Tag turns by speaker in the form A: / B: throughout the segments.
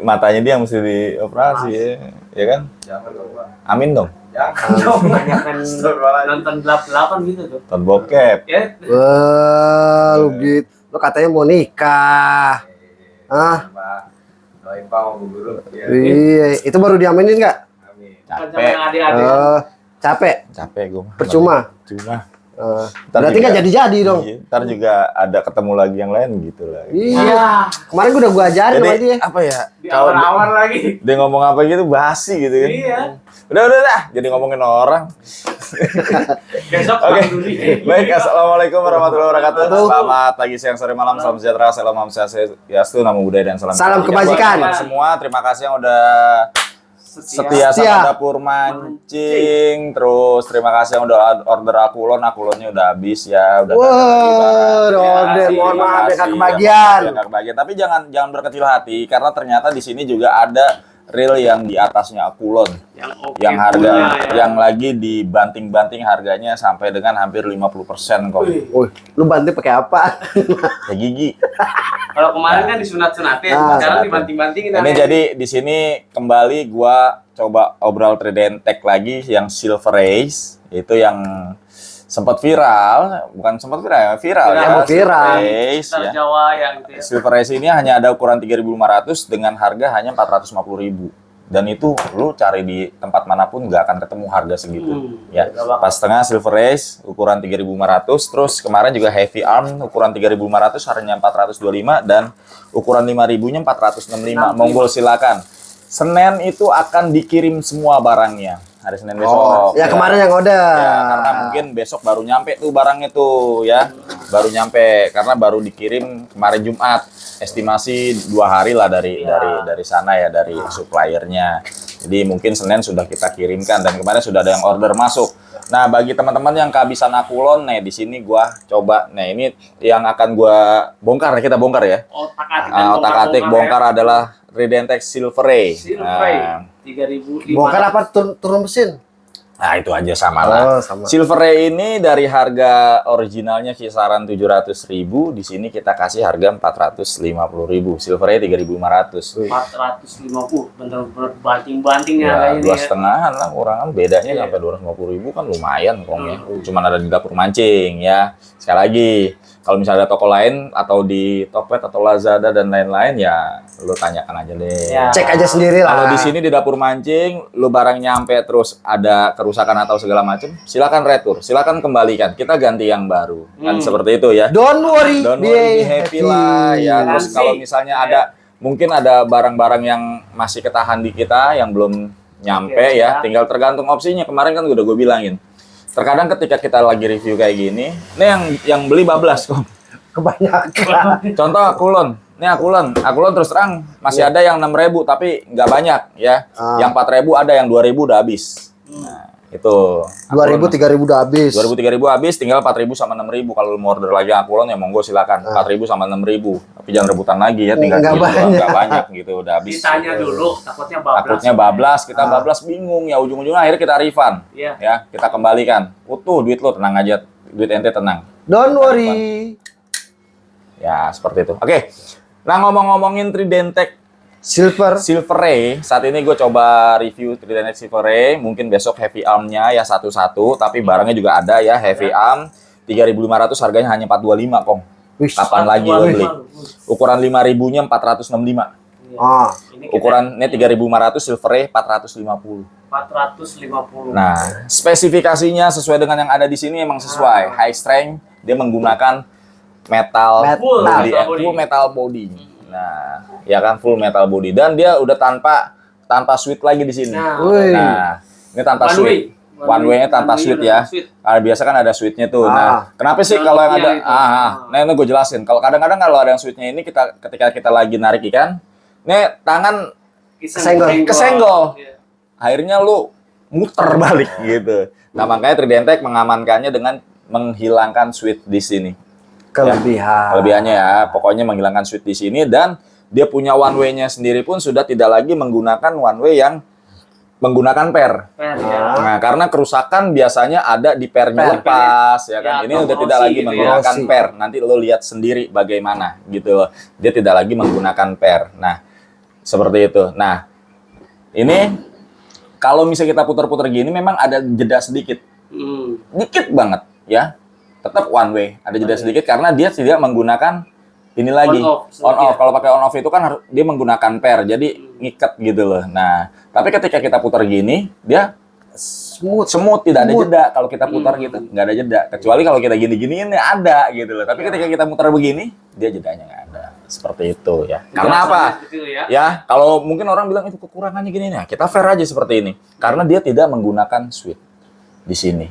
A: matanya dia mesti dioperasi ya kan?
B: Jangan dong, Pak.
A: Amin dong.
B: Jangan dong.
C: Kebanyakan nonton gelap-gelapan gitu tuh.
A: Nonton bokep.
C: Ya.
D: Wah, lu gitu. Lu katanya mau nikah. Hah?
B: Pak. Doain Pak sama Bu Guru. Ya.
D: Iya, itu baru diaminin nggak?
B: Amin.
A: Capek.
C: Adik-adik.
D: Capek.
A: Capek gue.
D: Percuma. Berarti nggak jadi-jadi dong.
A: Iya, ntar juga ada ketemu lagi yang lain gitu lah.
D: Iya. Kemarin gua ajarin sama dia.
A: Apa ya?
C: Di awal-awal lagi.
A: Dia ngomong apa gitu basi gitu kan.
C: Iya.
A: Udah. Jadi ngomongin orang.
C: Besok
A: Oke.
C: dulu.
A: Baik, assalamualaikum warahmatullahi wabarakatuh. Selamat pagi, siang, sore, malam, salam sejahtera, salam swastiastu, namo buddhaya dan salam
D: kebajikan.
A: Buat semua, terima kasih yang udah setia sama dapur mancing. Terus terima kasih yang udah order akulonnya udah habis ya, udah
D: order. Mohon maaf ya kebagian.
A: Tapi jangan berkecil hati karena ternyata di sini juga ada reel yang di atasnya akulon. Yang harga yang lagi dibanting-banting harganya sampai dengan hampir 50% kok.
D: Wih, lu banting pakai apa?
A: Kayak gigi.
C: Kalau kemarin kan disunat-sunatin, sekarang dibanting-bantingin.
A: Ini jadi di sini kembali gua coba obral Tridentek lagi yang Silver Race, itu yang sempat viral, bukan sempat viral ya, viral.
D: Viral.
A: Race, ya.
C: Jawa ya gitu ya.
A: Silver Race ini hanya ada ukuran 3.500 dengan harga hanya 450.000. Dan itu lu cari di tempat manapun nggak akan ketemu harga segitu. Ya, pas tengah Silver Race ukuran 3.500, terus kemarin juga Heavy Arm ukuran 3.500 harganya 425 dan ukuran 5.000-nya 465. Monggo silakan. Senin itu akan dikirim semua barangnya. Hari Senin besok.
D: Ya kemarin yang order.
A: Ya, karena mungkin besok baru nyampe tuh barangnya tuh ya. Baru nyampe karena baru dikirim kemarin Jumat. Estimasi 2 hari lah dari sana ya, dari suppliernya. Jadi mungkin Senin sudah kita kirimkan dan kemarin sudah ada yang order masuk. Nah, bagi teman-teman yang kehabisan akulon, nih di sini gua coba. Nah, ini yang akan gua bongkar, kita bongkar ya. Otak-atik bongkar adalah Tridentek Silver Ray.
C: Silver Ray 3.000.
D: Bongkar apa turun mesin?
A: Nah, itu aja sama lah.
D: Sama.
A: Silver Ray ini dari harga originalnya kisaran 700.000, di sini kita kasih harga 450.000. Silver Ray 3.500.
C: 450, bener-bener banting-banting
A: Ya,
C: harganya.
A: 2,5-an lah kurangan, bedanya sampai 250.000 kan lumayan kongnya. Cuman ada di dapur mancing ya. Sekali lagi, kalau misalnya ada toko lain atau di Tokped atau Lazada dan lain-lain ya lu tanyakan aja deh.
C: Ya.
D: Cek aja sendiri lah.
A: Kalau di sini di dapur mancing, lu barang nyampe terus ada kerusakan atau segala macam, silakan retur, silakan kembalikan. Kita ganti yang baru. Kan seperti itu ya.
D: Don't worry,
A: Be happy lah ya. Terus kalau misalnya mungkin ada barang-barang yang masih ketahan di kita yang belum nyampe ya, tinggal tergantung opsinya. Kemarin kan udah gue bilangin. Terkadang ketika kita lagi review kayak gini, ini yang beli bablas kok.
D: Kebanyakan.
A: Contoh akulon. Ini akulon terus terang masih ada yang 6.000 tapi nggak banyak ya. Yang 4.000 ada, yang 2.000 udah habis. Nah, itu.
D: 2.000, 3.000 udah habis.
A: 2.000, 3.000 habis, tinggal 4.000 sama 6.000. Kalau mau order lagi akulon ya monggo silakan. 4.000 sama 6.000. Tapi jangan rebutan lagi ya, tinggal nggak banyak gitu, udah habis.
C: Ditanya dulu,
A: takutnya bablas, kita bablas bingung ya, ujung-ujungnya akhirnya kita refund. Ya, kita kembalikan. Utuh duit lo, tenang aja. Duit ente tenang.
D: Don't worry.
A: Ya, seperti itu. Oke. Nah, ngomong-ngomongin Tridentek Silver Ray, saat ini gue coba review Tridentek Silver Ray. Mungkin besok Heavy Arm-nya ya satu-satu, tapi barangnya juga ada ya. Heavy Arm 3.500 harganya hanya 425 kong. Kapan lagi lo beli? Ukuran 5.000-nya 465. Ukuran ini 3.500, Silver Ray 450.
C: 450.
A: Nah, spesifikasinya sesuai dengan yang ada di sini emang sesuai. High strength, dia menggunakan full metal body. Nah, ya kan full metal body dan dia udah tanpa switch lagi di sini. Nah, ini tanpa switch. One way-nya tanpa switch ya. Biasa kan ada switch-nya tuh. Nah, kenapa sih kalau yang ada nah ini gue jelasin. Kalau kadang-kadang kalau ada yang switch-nya ini ketika kita lagi narik ikan, nih tangan kesenggol. Akhirnya lu muter balik gitu. Nah, makanya Tridentek mengamankannya dengan menghilangkan switch di sini. Kelebihannya ya, pokoknya menghilangkan switch di sini dan dia punya one way-nya sendiri pun sudah tidak lagi menggunakan one way yang menggunakan per. Nah, karena kerusakan biasanya ada di pernya lepas ya kan. Ini udah tidak lagi menggunakan per. Nanti lo lihat sendiri bagaimana gitu loh. Dia tidak lagi menggunakan per. Nah, Seperti itu. Nah, ini kalau misalnya kita putar-putar gini memang ada jeda sedikit. Dikit banget ya. Tetap one way, ada jeda sedikit karena dia tidak menggunakan ini lagi. On off. Kalau pakai on off itu kan dia menggunakan pair, jadi ngikat gitu loh. Nah, tapi ketika kita putar gini, dia smooth, tidak ada jeda. Kalau kita putar gitu, nggak ada jeda. Kecuali kalau kita gini-giniin ya ada gitu loh. Tapi ketika kita mutar begini, dia jedanya nggak ada. Seperti itu ya. Karena apa? Ya, kalau mungkin orang bilang itu kekurangannya gini, nah kita fair aja seperti ini. Karena dia tidak menggunakan switch di sini.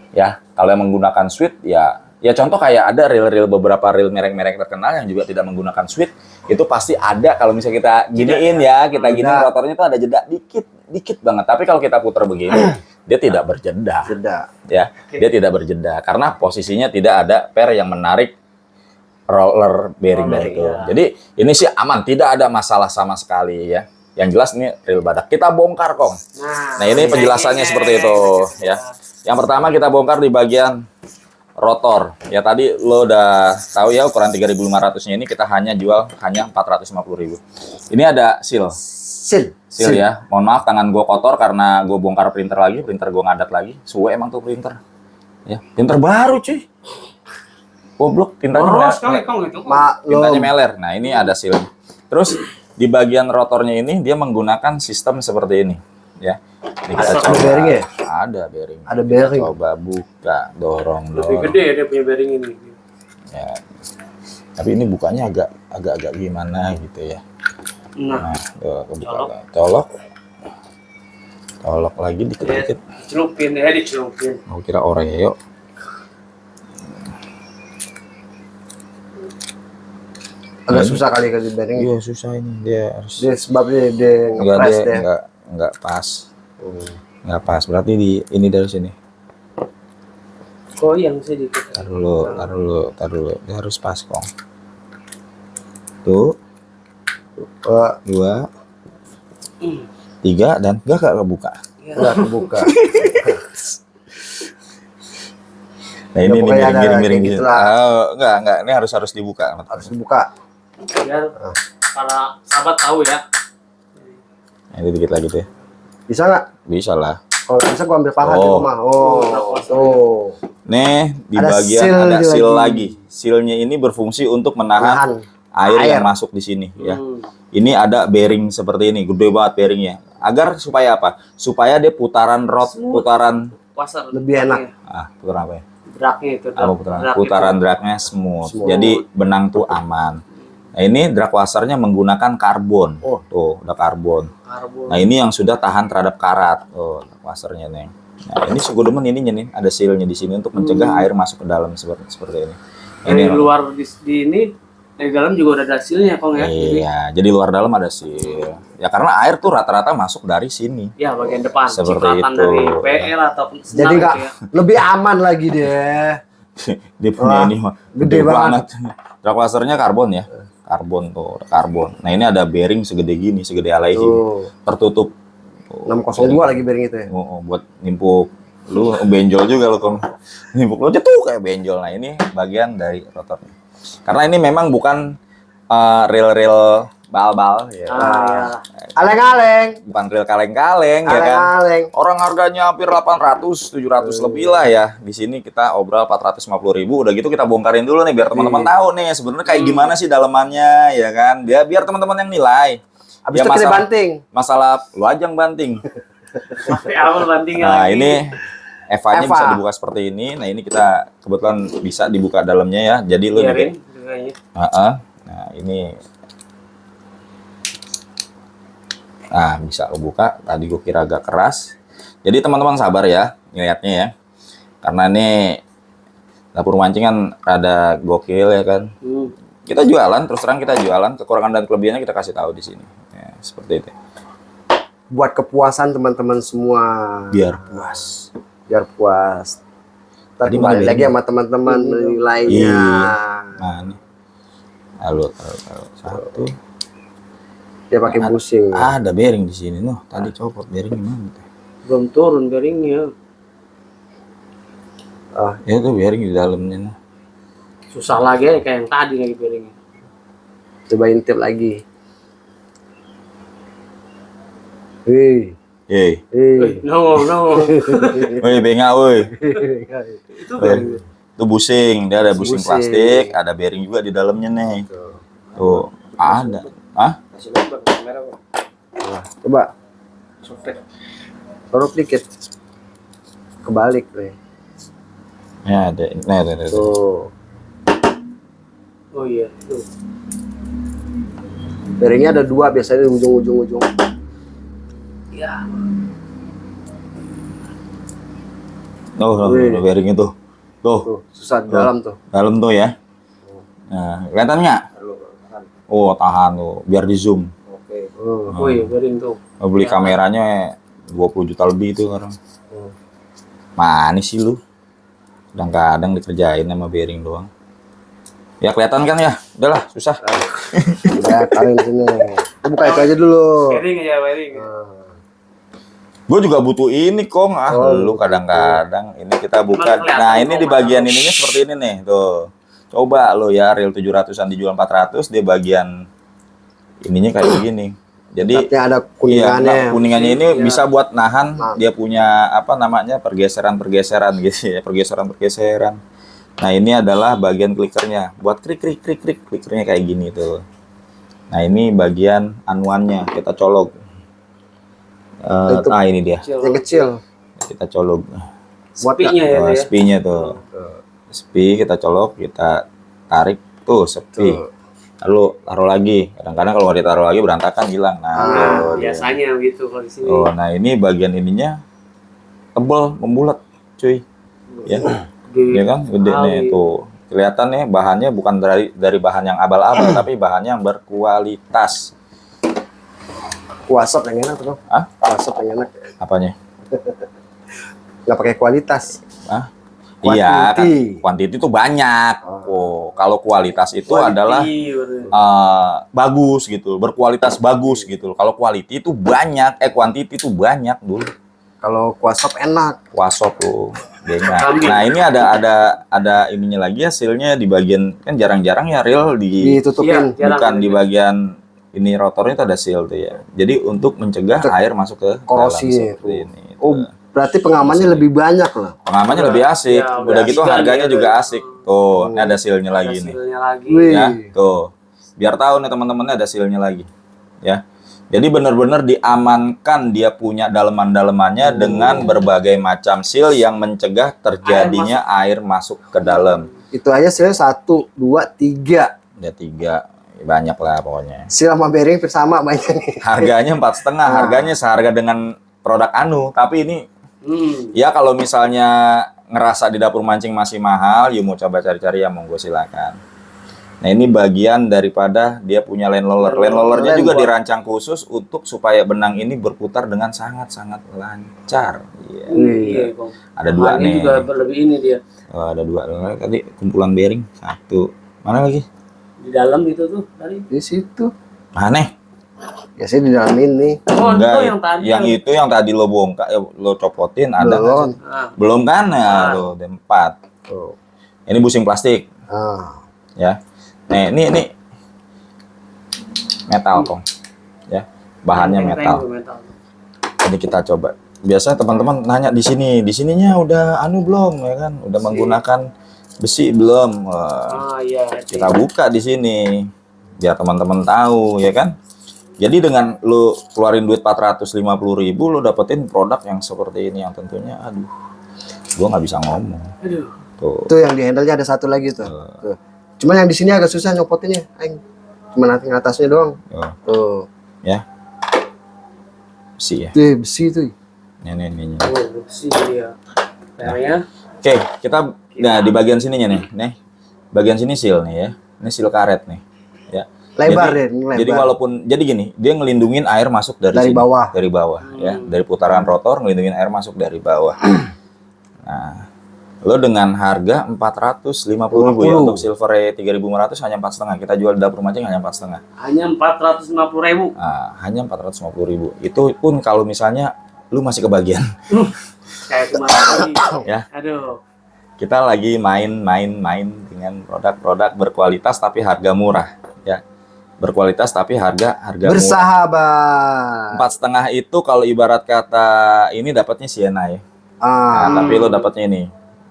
A: Ya, kalau yang menggunakan switch ya contoh kayak ada reel-reel beberapa reel merek-merek terkenal yang juga tidak menggunakan switch, itu pasti ada kalau misalnya kita giniin ya, kita gini rotornya itu ada jeda dikit banget. Tapi kalau kita putar begini, dia tidak berjeda. Ya, dia tidak berjeda karena posisinya tidak ada pair yang menarik roller bearing itu. Jadi ini sih aman, tidak ada masalah sama sekali ya. Yang jelas ini reel badak. Kita bongkar, Kong. Nah, ini penjelasannya seperti itu ya. Yang pertama kita bongkar di bagian rotor. Ya tadi lo udah tahu ya ukuran 3.500-nya ini kita hanya jual hanya 450.000. Ini ada seal ya. Mohon maaf tangan gue kotor karena gue bongkar printer gue ngadat lagi. Suwe emang tuh printer. Ya, printer baru cuy. Goblok, tintanya meler. Nah, ini ada seal. Terus di bagian rotornya ini dia menggunakan sistem seperti ini, ya. Ini kita coba.
D: Bearing ya?
A: Ada bearing.
D: Ada bearing.
A: Coba buka, dorong.
C: Lebih gede dia punya bearing ini.
A: Ya. Tapi ini bukanya agak gimana gitu ya. Nah, kebuka. Colok lagi dikit-dikit.
C: Dicelupin.
A: Mau kira Oreo.
D: Agak susah kali di bearing.
A: Iya, susah ini. Dia harus
D: sebabnya dia ngepres deh.
A: Enggak pas. Nggak pas, berarti ini dari sini.
C: Goyang sedikit.
A: Tar dulu. Dia harus pas, Kong. Tuh. 2 3 dan enggak kebuka.
D: Enggak kebuka.
A: Nah, ini miring-miring gitu. Enggak, ini harus dibuka.
D: Harus dibuka.
C: Biar para sahabat tahu ya.
A: Nah, ini dikit lagi tuh.
D: Bisa nggak?
A: Bisa lah.
D: Kalau bisa gua ambil paha di rumah. Tuh.
A: Nih, di bagian ada seal lagi. Sealnya ini berfungsi untuk menahan air yang masuk di sini ya. Ini ada bearing seperti ini, gede banget bearingnya. Agar supaya apa? Supaya dia putaran
C: Wasser
D: lebih enak.
A: Putaran apa ya?
C: Draknya itu.
A: Putaran draknya smooth. Jadi benang tuh aman. Nah, ini drag wassernya menggunakan karbon. Tuh, udah karbon. Nah, ini yang sudah tahan terhadap karat. Tuh, drag wassernya nih. Nah, ini sugudemen ini nih, ada sealnya di sini untuk mencegah air masuk ke dalam seperti ini.
C: Ini luar di ini, dari dalam juga udah ada sealnya, Kong ya.
A: Iya, jadi luar dalam ada seal. Ya karena air tuh rata-rata masuk dari sini.
C: Ya, bagian depan.
A: Seperti itu.
C: Dari PL atau
D: jadi nggak lebih aman lagi deh.
A: Dia punya ini gede banget. Drag wassernya karbon ya. Karbon tuh, karbon. Nah, ini ada bearing segede gini, segede alay ini. Tertutup.
D: 602 lagi bearing itu ya.
A: Buat nimpuk. Lu benjol juga lu, Kong. Nimpuk lu cetuk kayak benjol. Nah, ini bagian dari rotornya. Karena ini memang bukan reel-reel bal-bal ya.
D: Kaleng-kaleng.
A: Bukan reel kaleng-kaleng ya kan. Orang harganya hampir 800, 700 lebih lah ya. Di sini kita obrol 450.000. Udah gitu kita bongkarin dulu nih biar teman-teman tahu nih sebenarnya kayak gimana sih dalemannya ya kan. Biar teman-teman yang nilai.
D: Habis itu kita banting.
A: Masalah lu aja yang banting. Nah, ini Eva-nya bisa dibuka seperti ini. Nah, ini kita kebetulan bisa dibuka dalamnya ya. Jadi lu nih. Nah, ini. Nah, bisa lu buka. Tadi gue kira agak keras. Jadi teman-teman sabar ya ngeliatnya ya. Karena ini dapur mancing kan rada gokil ya kan. Kita jualan, terus terang kita jualan. Kekurangan dan kelebihannya kita kasih tahu di sini. Ya, seperti itu.
D: Buat kepuasan teman-teman semua.
A: Biar puas.
D: Tadi balik lagi sama teman-teman menilainya.
A: Nah, ini. Halo. Satu.
D: Dia pakai bushing.
A: Ada bearing di sini noh. Tadi copot bearing gimana?
C: Belum turun bearingnya.
A: Ya tuh bearing di dalamnya noh.
C: Susah lagi kayak yang tadi lagi bearingnya.
D: Coba intip lagi. Hei.
A: Hei,
C: No.
A: woi benga woi.
C: Itu
A: Woi. Itu busing, dia ada busing
D: Busing.
A: plastik, ada bearing juga di dalamnya nih. Tuh, ada. Hah?
B: Kasih lihat bang, kamera bang.
D: Nah, coba
B: Softek.
D: taruh dikit. Kebalik nih.
A: Ya, ada. Nah.
D: Tuh.
C: Oh iya, tuh.
D: Bearingnya ada 2 biasanya di ujung.
C: Ya.
A: Tuh, bearing itu. Tuh,
D: Tuh, susah di dalam tuh.
A: dalam tuh ya. Nah, kelihatan nggak?
B: Halo, tahan.
A: Oh, tahan tuh, biar di zoom.
B: Oke.
C: Oh iya, bearing tuh.
A: Beli kameranya 20 juta lebih itu sekarang.
D: Hmm.
A: Manis sih lu. Kadang-kadang dikerjain sama bearing doang. Ya kelihatan kan ya? Udahlah, susah.
D: Ya, taruhin sini. Kita buka itu aja dulu.
C: Bearing aja, bearing.
A: Gue juga butuh ini, Kong. Lu kadang-kadang ini kita buka. Nah, ini di bagian ininya seperti ini nih, tuh. Coba lo ya, reel 700-an dijual 400, dia bagian ininya kayak begini. Jadi
D: Artinya ada
A: iya,
D: kuningannya.
A: nah, kuningannya ini
C: Iya.
A: bisa buat nahan dia punya apa namanya pergeseran gitu ya, pergeseran. Nah, ini adalah bagian klikernya. Buat klik klikernya kayak gini tuh. Nah, ini bagian anuannya, kita colok. Nah, ini dia.
D: Yang kecil.
A: Kita colok.
C: Sepinya ya,
A: Wah,
C: tuh ya.
A: sepinya tuh. Sepi kita colok, kita tarik tuh sepi.
D: Tuh.
A: Lalu taruh lagi. Kadang-kadang kalau nggak ditaruh lagi berantakan hilang. Nah, tuh dia.
C: Biasanya gitu kalau di sini.
A: Oh, nah ini bagian ininya tebel, membulat, cuy. Ya, ya kan, gede nih tuh. Kelihatan nih bahannya bukan dari bahan yang abal-abal, tapi bahannya yang berkualitas.
D: Kuasop yang enak tuh.
A: Hah?
D: Kuasop yang enak.
A: Apanya?
D: Nggak pakai kualitas.
A: Hah?
D: Quantity.
A: Iya, kan quantity itu banyak. Oh, kalau kualitas itu adalah bagus gitu, berkualitas bagus gitu. Kalau quality itu banyak, quantity itu banyak dulu.
D: Kalau kuasop enak.
A: Wasop tuh, banyak. Nah ini ada ininya lagi hasilnya di bagian kan jarang-jarang ya reel
D: Ditutupin.
C: Iya.
A: bukan di bagian ini rotornya itu ada seal tuh ya. Jadi untuk mencegah air masuk ke
D: Korosi.
A: dalam seperti ini.
D: Oh, berarti pengamannya lebih banyak lah.
A: Pengamannya lebih asik.
C: Ya,
A: Udah gitu
C: asik kan
A: harganya
C: dia
A: juga
C: tuh.
A: asik. Tuh, ini ada seal-nya lagi nih.
C: Hasilnya lagi.
D: Wih.
A: Ya, tuh. Biar tahu nih teman-temannya ada seal-nya lagi. Ya. Jadi benar-benar diamankan dia punya daleman-dalemannya dengan berbagai macam seal yang mencegah terjadinya air masuk ke dalam.
D: Itu aja seal 1, 2, 3.
A: Ada 3, banyak lah pokoknya.
D: Seal sama bearing sama banyak nih.
A: Harganya 4,5, harganya seharga dengan produk Anu. Tapi ini ya kalau misalnya ngerasa di dapur mancing masih mahal, you mau coba cari-cari ya monggo silakan. Nah ini bagian daripada dia punya land roller. Land rollernya juga dirancang khusus untuk supaya benang ini berputar dengan sangat-sangat lancar. Iya.
C: Iya, Bang.
A: Ada 2 nih.
C: juga berlebih ini dia.
A: Oh, ada 2 tadi kumpulan bearing 1. Mana lagi?
C: Di dalam itu tuh tadi.
D: Di situ.
A: Mana?
D: Biasanya di dalam ini.
C: Oh,
A: Enggak,
C: itu yang tadi.
A: itu yang tadi lo bongkar, lo copotin ada nggak
D: Belum.
A: sih?
C: Ah,
A: Belum kan? Nah, tuh, ada 4.
D: Tuh.
A: Ini busing plastik,
D: Ah.
A: ya. Nah, ini metal, Kong. Ya, bahannya metal. Jadi kita coba. Biasa teman-teman nanya di sininya udah anu belum, ya kan? Udah menggunakan besi belum? Wah,
C: iya.
A: kita buka di sini biar teman-teman tahu, ya kan? Jadi dengan lu keluarin duit 450.000, lu dapetin produk yang seperti ini yang tentunya, aduh, gua nggak bisa ngomong.
C: Aduh.
A: Tuh.
D: Itu yang di handle-nya ada 1 lagi tuh. Tuh. Cuman yang di sini agak susah nyopotinnya, Aing. Cuma nanti atasnya doang. Tuh.
A: Ya, besi ya.
D: Tuh, besi tuh.
A: Ini.
C: Oh, besi dia. Kayaknya.
A: Oke, kita nah di bagian sininya nih. Bagian sini seal nih ya. Ini seal karet nih. Ya.
D: Lebar
A: jadi,
D: deh, ini lebar.
A: Jadi walaupun jadi gini, dia ngelindungin air masuk dari sini,
D: bawah.
A: dari bawah ya. Dari putaran rotor ngelindungin air masuk dari bawah. Nah, lo dengan harga 450.000 ya untuk silver 3.500 hanya 4,5. Kita jual di dapur mancing hanya 4,5.
C: Hanya 450.000.
A: Nah, hanya 450.000. Itu pun kalau misalnya lu masih kebagian.
C: Kayak kemarin tadi.
A: Ya.
C: Aduh.
A: Kita lagi main dengan produk-produk berkualitas tapi harga murah ya. berkualitas tapi harga murah.
D: Bersahabat.
A: 4,5 itu kalau ibarat kata ini dapatnya Sienna ya. Nah, tapi lo dapatnya ini.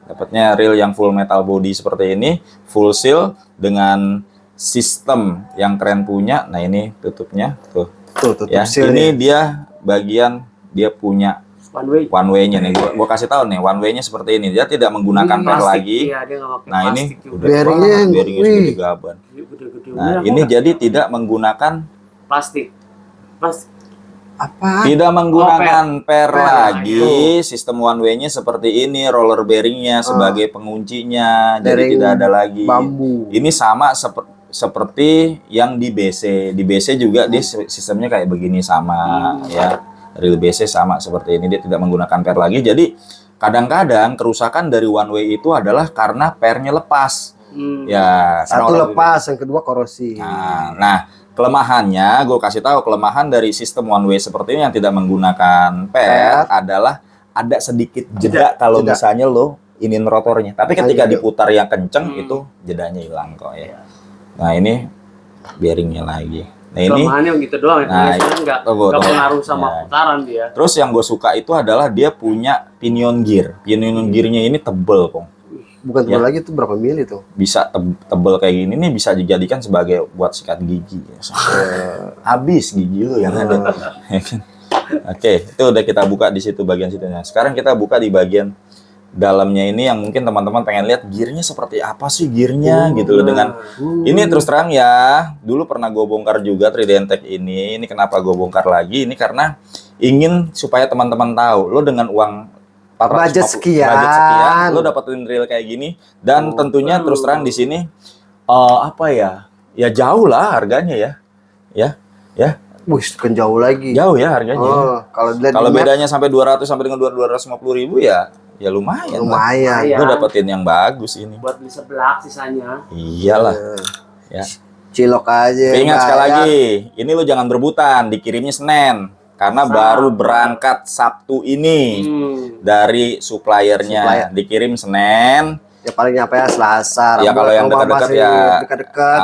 A: Dapatnya reel yang full metal body seperti ini, full seal dengan sistem yang keren punya. Nah, ini tutupnya tuh.
D: Tutup
A: Ya, ini dia bagian dia punya one way-nya nih. Gua kasih tahu nih, one way-nya seperti ini. Dia tidak menggunakan per lagi.
C: Iya, dia nggak pakai
A: Nah, ini
C: plastik juga.
A: udah
D: Bearingnya,
A: bearingnya
D: wih.
A: sudah gaban.
C: Gede-gede
A: Nah,
C: udah,
A: ini
C: kok
A: jadi tidak menggunakan
C: plastik.
D: Apa?
A: tidak menggunakan per
C: Per
A: lagi. Sistem one way-nya seperti ini, roller bearingnya sebagai penguncinya, jadi
D: Bearing
A: tidak ada lagi.
D: bambu.
A: Ini sama seperti yang di BC. Di BC juga dia sistemnya kayak begini sama ya. Reel BC sama seperti ini, dia tidak menggunakan per lagi. Jadi kadang-kadang kerusakan dari one way itu adalah karena pernya lepas. Ya,
D: Satu
A: kalau-
D: lepas, yang kedua korosi.
A: Nah, kelemahannya, gue kasih tahu kelemahan dari sistem one way seperti ini yang tidak menggunakan per adalah ada sedikit jeda kalau
D: Jeda.
A: misalnya lo inin rotornya. Tapi ketika
D: Iya.
A: diputar yang kenceng itu jedanya hilang kok ya. Nah, ini bearingnya lagi. Nah, ini
C: Kelemahannya gitu doang ya.
A: Nah,
C: Biasanya nggak
A: tunggu.
C: pengaruh sama
A: Ya.
C: putaran dia.
A: terus yang gue suka itu adalah dia punya pinion gear. Pinion gearnya ini tebel kok.
D: Bukan
A: Ya.
D: lagi tuh berapa mili tuh?
A: Bisa tebel kayak gini nih bisa dijadikan sebagai buat sikat gigi. Habis gigi lu yang ada. Ya kan? Oke, itu udah kita buka di situ bagian situnya. Sekarang kita buka di bagian dalamnya ini yang mungkin teman-teman pengen lihat gearnya seperti apa sih gearnya gitu loh dengan ini terus terang ya. Dulu pernah gue bongkar juga 3D Tech ini. Ini kenapa gue bongkar lagi? Ini karena ingin supaya teman-teman tahu lo dengan uang 450
D: Budget sekian.
A: budget sekian, lo dapetin reel kayak gini dan tentunya terus terang di sini apa ya? Ya jauh lah harganya ya. Ya,
D: Wih, kan jauh lagi.
A: jauh ya harganya.
D: Oh, kalau dilihat
A: Kalau
D: di map,
A: bedanya sampai 200 sampai dengan 250.000 ya lumayan.
D: lumayan.
C: Iya.
A: Lo dapetin yang bagus ini.
C: Buat beli seblak sisanya.
A: Iyalah. Ya.
D: Cilok aja.
A: Tapi ingat sekali
D: bayar.
A: lagi, ini lo jangan berebutan, dikirimnya Senin. Karena baru berangkat Sabtu ini dari suppliernya. Dikirim Senin.
D: Ya paling nyampe ya Selasa.
A: Ya
D: Rabu,
A: kalau yang
D: Rabu
A: dekat-dekat
D: masih
A: ya
D: dekat-dekat.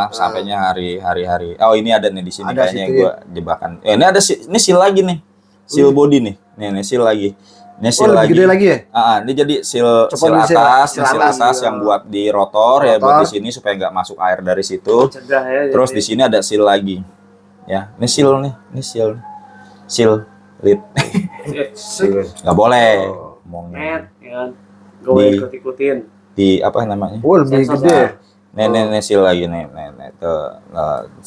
A: sampainya hari-hari. Oh ini ada nih di sini
D: Ada
A: kayaknya
D: situ
A: gue jebakan. Ini ada ini seal lagi nih. Seal body nih. Nih seal lagi. Ini
D: Oh,
A: seal
D: lebih
A: lagi.
D: gede lagi ya?
A: Ini jadi seal
D: Coba
A: atas,
D: seal
A: seal
D: atas,
A: atas
D: iya.
A: yang buat di rotor ya
D: Rotor.
A: buat di sini supaya nggak masuk air dari situ.
C: Cegah ya.
A: Terus di sini ada seal lagi. Ya, ini seal nih, ini seal. Seal lid. Nggak boleh. Ngomongnya.
C: Net, ya kan. Gue
A: Di-
C: ikut-ikutin.
A: Di apa namanya?
D: Oh, lebih
C: Sensor
D: gede.
A: Nih seal lagi nih. Tuh,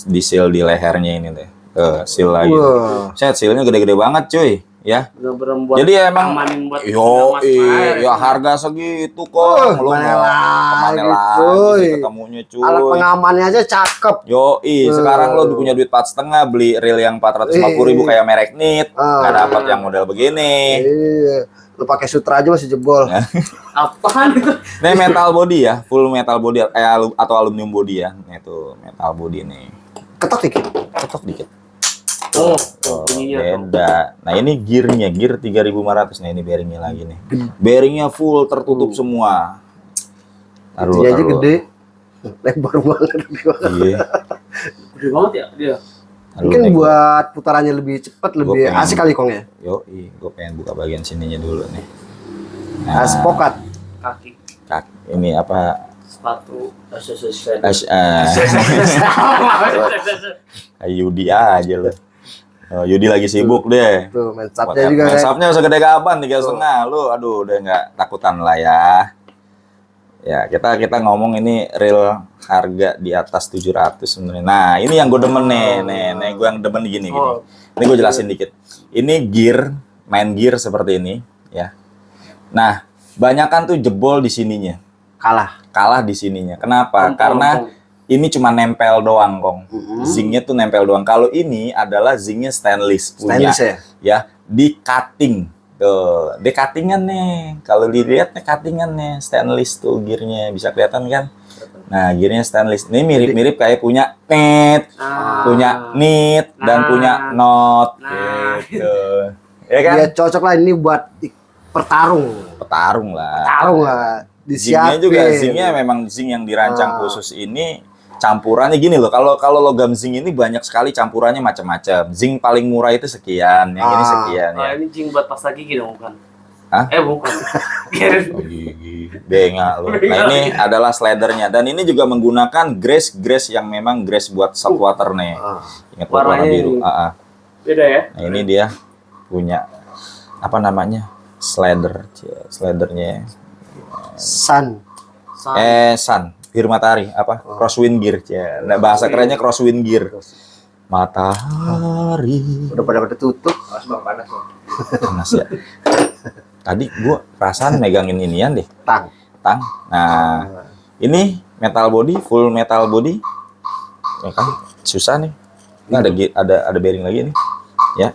A: di seal di lehernya ini deh. Tuh, seal lagi.
D: Wah.
A: Set sealnya gede-gede banget, cuy. Ya.
C: Bener-bener buat
A: Jadi emang
C: amanin buat
A: yo,
C: mas air,
A: ya harga segitu kok.
D: Oh,
A: Lu
D: kemana
A: mau
D: lagi,
A: kemana lagi
D: cuy?
A: sih ketemunya, cuy.
D: Alat pengamannya aja cakep.
A: Sekarang lo punya duit 4,5 beli reel yang 450.000 kayak merek NIT, nggak dapat yang model begini.
D: Iya. Lu pakai sutra aja masih jebol.
C: Apaan itu?
A: Ini metal body ya, full metal body atau aluminium body ya. Nih tuh metal body nih.
D: Ketok dikit.
A: Ketok dikit.
C: Oh,
A: Oh,
C: bunyinya tuh.
A: beda. Nah ini gearnya, gear 3.500 nih ini bearingnya lagi nih. Bearingnya full tertutup semua. Taruh,
D: Itunya aja
A: taruh.
D: gede. Lebar banget.
A: Iya.
C: Gede banget ya dia.
A: Taruh,
D: Mungkin
A: nih,
D: buat putarannya lebih cepat, lebih
A: pengen.
D: asik kali Kong ya.
A: gue pengen buka bagian sininya dulu nih.
D: Spokat.
C: Kaki,
A: Ini apa?
C: sepatu,
A: Yudi aja lo. Oh, Yudi lagi sibuk deh.
D: Tuh, main sapnya juga.
A: Mensapnya segede gaban 3,5 lu, aduh udah nggak takutan lah ya. Ya kita ngomong ini real harga di atas 700 sebenarnya. Nah ini yang gue demen nih gue yang demen gini. Ini gue jelasin dikit. Ini gear, main gear seperti ini ya. Nah banyakan tuh jebol di sininya. Kalah di sininya. Kenapa? Karena ini cuma nempel doang, Kong. Zincnya tuh nempel doang. Kalau ini adalah zincnya stainless punya.
D: Stainless
A: Ya, di cutting. Tuh, di cuttingan nih. Kalau dilihat nih cuttingan nih, stainless tuh gearnya. Bisa kelihatan kan? Nah, gearnya stainless. Ini mirip-mirip kayak punya NIT, punya NIT, dan punya NOT. Gitu. Ya kan?
D: Ya cocok lah ini buat pertarung.
A: Petarung lah.
D: Tarung lah.
A: Zincnya
D: Disiapin.
A: juga, zincnya memang zinc yang dirancang khusus ini campurannya gini loh. Kalau logam zinc ini banyak sekali campurannya macam-macam. Zinc paling murah itu sekian, yang ini sekian ya.
C: Ini zinc buat pasta gigi dong, bukan?
A: Hah?
C: Bukan.
A: Oh, gigi, benga loh. Nah ini adalah slidernya dan ini juga menggunakan grace yang memang grace buat saltwater nih. Ingat warna biru.
C: Beda ya?
A: Nah ini dia punya apa namanya slidernya.
D: Sun.
A: Sun. Gear matahari apa crosswind gear ya. Nah, bahasa kerennya crosswind gear. Matahari.
D: Udah pada tutup.
B: Bang, panas bang.
A: Panas ya. Tadi gua perasaan megangin inian deh.
D: Tang.
A: Nah, ini metal body, full metal body. Ya kan susah nih. Ini ada bearing lagi nih. Ya.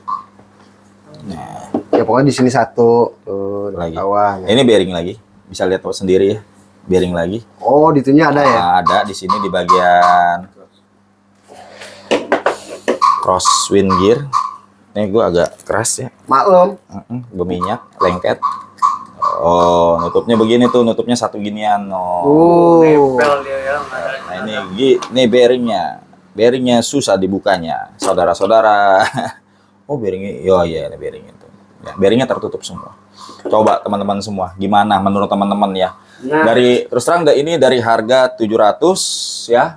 A: Nah,
D: ya pokoknya di sini satu tuh
A: lagi.
D: Kawan.
A: Ini bearing lagi. Bisa lihat sendiri ya. Bearing lagi.
D: Oh, di itunya ada ya?
A: Ada di sini di bagian crosswind gear. Ini gue agak keras ya.
D: Maklum.
A: Berminyak, lengket. Oh, nutupnya begini tuh, nutupnya satu ginian.
C: Nempel dia ya.
A: Nah ini bearingnya. Bearingnya susah dibukanya, saudara-saudara. Oh, bearingnya, iya ini bearingnya tuh. Ya, bearingnya tertutup semua. Coba teman-teman semua, gimana menurut teman-teman ya?
C: Nah.
A: Dari terus terang ini dari harga 700 ya.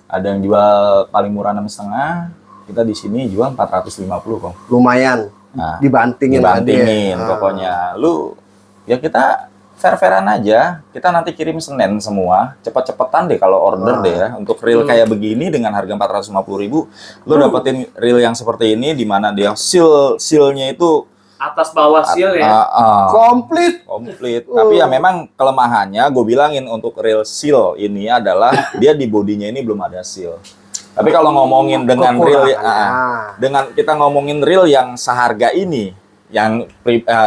A: Ada yang jual paling murah 6,5. Kita di sini jual 450 kok.
D: Lumayan.
A: Nah,
D: dibandingin
A: pokoknya. Lu ya kita fair-fairan aja. Kita nanti kirim Senin semua. Cepet-cepetan deh kalau order deh ya. Untuk reel kayak begini dengan harga 450.000, lu dapetin reel yang seperti ini di mana dia sealnya itu
C: atas bawah seal ya.
D: Komplit.
A: Tapi ya memang kelemahannya gue bilangin untuk reel seal ini adalah dia di bodinya ini belum ada seal. Tapi kalau ngomongin dengan reel dengan kita ngomongin reel yang seharga ini yang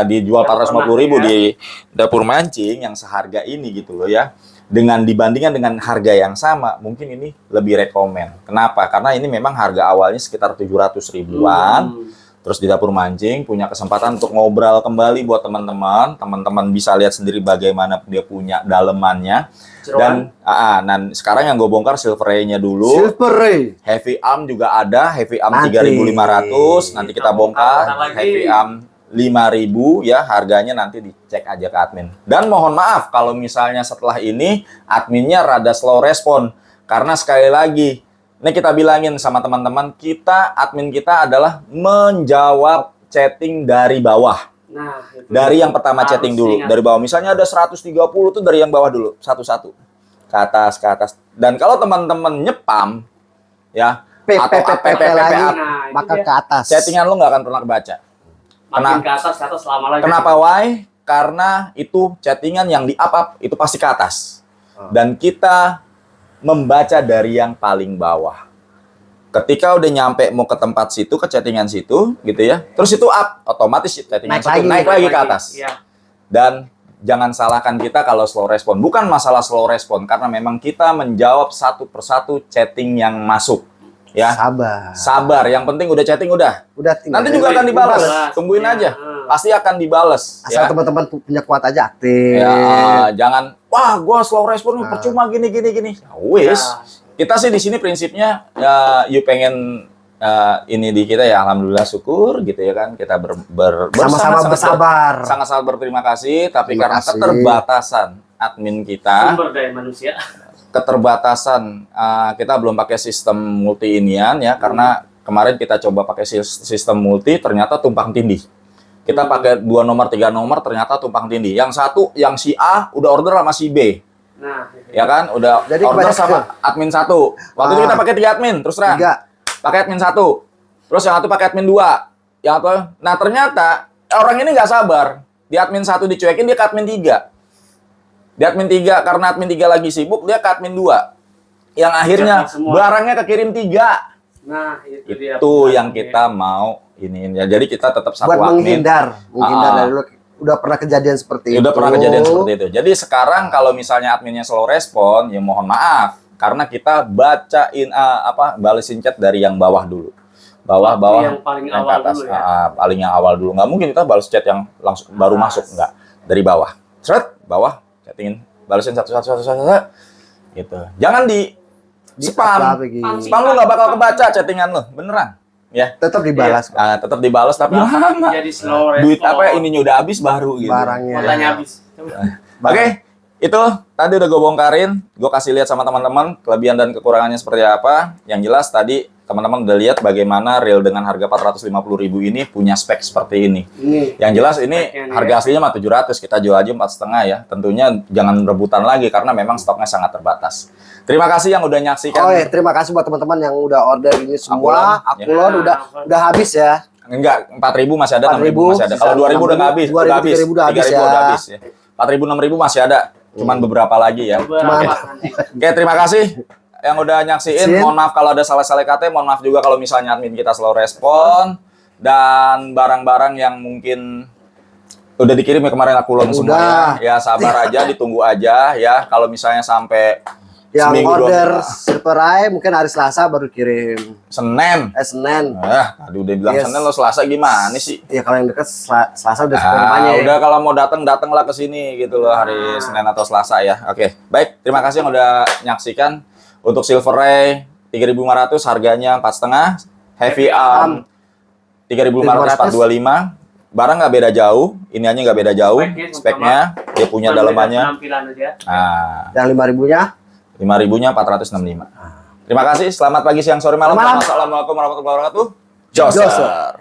A: dijual 450.000 di dapur mancing yang seharga ini gitu loh ya. Dengan dibandingkan dengan harga yang sama, mungkin ini lebih rekomen. Kenapa? Karena ini memang harga awalnya sekitar 700 ribuan. Terus di dapur mancing punya kesempatan untuk ngobrol kembali buat teman-teman bisa lihat sendiri bagaimana dia punya dalemannya. Dan sekarang yang gue bongkar silver ray-nya dulu.
D: Silver ray.
A: Heavy arm juga ada, heavy arm 3.500. Nanti kita bongkar. Heavy arm 5.000 ya, harganya nanti dicek aja ke admin. Dan mohon maaf kalau misalnya setelah ini adminnya rada slow respon karena sekali lagi ini kita bilangin sama teman-teman, admin kita adalah menjawab chatting dari bawah.
C: Nah,
A: dari yang pertama chatting dulu, dari bawah. Misalnya ada 130 tuh dari yang bawah dulu, satu-satu. Ke atas. Dan kalau teman-teman nyepam, ya, atau
D: PPP lagi, maka ke atas.
A: Chattingan lu nggak akan pernah kebaca.
C: Makin ke atas lama lagi.
A: Kenapa why? Karena itu chattingan yang di-up itu pasti ke atas. Dan kita membaca dari yang paling bawah. Ketika udah nyampe mau ke tempat situ, ke chattingan situ, gitu ya. Terus itu up, otomatis chattingan naik lagi ke atas.
C: Ya.
A: Dan jangan salahkan kita kalau slow respon. Bukan masalah slow respon, karena memang kita menjawab satu persatu chatting yang masuk. Ya. Sabar. Yang penting udah chatting udah. Nanti juga akan dibalas. Tungguin aja. Pasti akan dibales.
D: Asal teman-teman punya kuat aja aktif.
A: Ya, jangan wah gua slow respon percuma gini. Wis. Kita sih di sini prinsipnya ya you pengen ini di kita ya alhamdulillah syukur gitu ya kan. Kita
D: sama-sama bersabar.
A: Sangat-sangat berterima kasih tapi karena keterbatasan admin kita
C: sumber daya manusia.
A: Keterbatasan kita belum pakai sistem multi inian ya karena kemarin kita coba pakai sistem multi ternyata tumpang tindih. Kita pakai 2 nomor 3 nomor ternyata tumpang tindih. Yang satu yang si A udah order sama si B.
C: Nah,
A: ya kan udah jadi order sama admin 1. Waktu itu kita pakai 3 admin terus terang. Pakai admin 1. Terus yang satu pakai admin 2. Yang apa? Nah, ternyata orang ini nggak sabar. Di admin 1 dicuekin dia ke admin 3. Di admin 3 karena admin 3 lagi sibuk dia ke admin 2. Yang akhirnya barangnya kekirim 3.
C: Nah,
A: itu yang kita mau ini ya. Jadi kita tetap satu
D: buat
A: admin.
D: menghindar dari dulu udah pernah kejadian seperti itu.
A: Udah pernah kejadian seperti itu. Jadi sekarang kalau misalnya adminnya slow respon, ya mohon maaf karena kita bacain balesin chat dari yang bawah dulu. Bawah
C: yang paling
A: yang
C: awal
A: ke atas,
C: dulu ya.
A: Paling yang awal dulu. Nggak mungkin kita balas chat yang langsung baru masuk, enggak. Dari bawah. Seret, bawah chattingin, balesin satu gitu. Jangan spam. Spam lu nggak bakal kebaca chattingan lu, beneran. Ya.
D: Tetap dibalas.
A: Tetap dibalas tapi lama.
C: Jadi slow
A: Duit
C: respon.
A: apa ininya udah habis baru gitu.
D: Barangnya.
C: Kuotanya habis.
A: Oke, itu tadi udah gue bongkarin, gue kasih lihat sama teman-teman kelebihan dan kekurangannya seperti apa. Yang jelas tadi teman-teman udah lihat bagaimana reel dengan harga 450.000 ini punya spek seperti ini. Yang jelas ini harga aslinya mah 700, kita jual aja 4,5 ya. Tentunya jangan rebutan lagi karena memang stoknya sangat terbatas. Terima kasih yang udah nyaksikan.
D: Oh ya, terima kasih buat teman-teman yang udah order ini semua. Akulon udah habis ya.
A: Enggak, 4.000 masih ada, 6.000 masih ada. Kalau 2.000 udah nggak habis,
D: 2.000, 3.000 udah habis
A: 3.000
D: ya.
A: udah habis ya. 4.000, 6.000 masih ada. Cuman beberapa lagi ya. Oke, terima kasih yang udah nyaksiin. Mohon maaf kalau ada salah-salah kata, mohon maaf juga kalau misalnya admin kita slow respon. Dan barang-barang yang mungkin udah dikirim ya kemarin Akulon semua ya. Ya sabar aja, ditunggu aja ya. Kalau misalnya sampai
D: yang
A: seminggu,
D: order Silver Eye mungkin hari Selasa baru kirim.
A: Senin.
D: Senin.
A: Aduh udah bilang Senin, lo Selasa gimana sih?
D: Ya kalau yang dekat Selasa udah semuanya.
A: Udah kalau mau datanglah ke sini gitu loh hari Senin atau Selasa ya. Oke, baik. Terima kasih yang udah nyaksikan. Untuk Silver Ray 3.500 harganya 4,5. Heavy Arm 3.525. Barang nggak beda jauh, ini aja nggak beda jauh. Speknya dia punya dalamannya.
D: Yang 5.000-nya?
A: 5.000-nya 465. Terima kasih. Selamat pagi, siang, sore, malam. Assalamualaikum warahmatullahi wabarakatuh. Joser.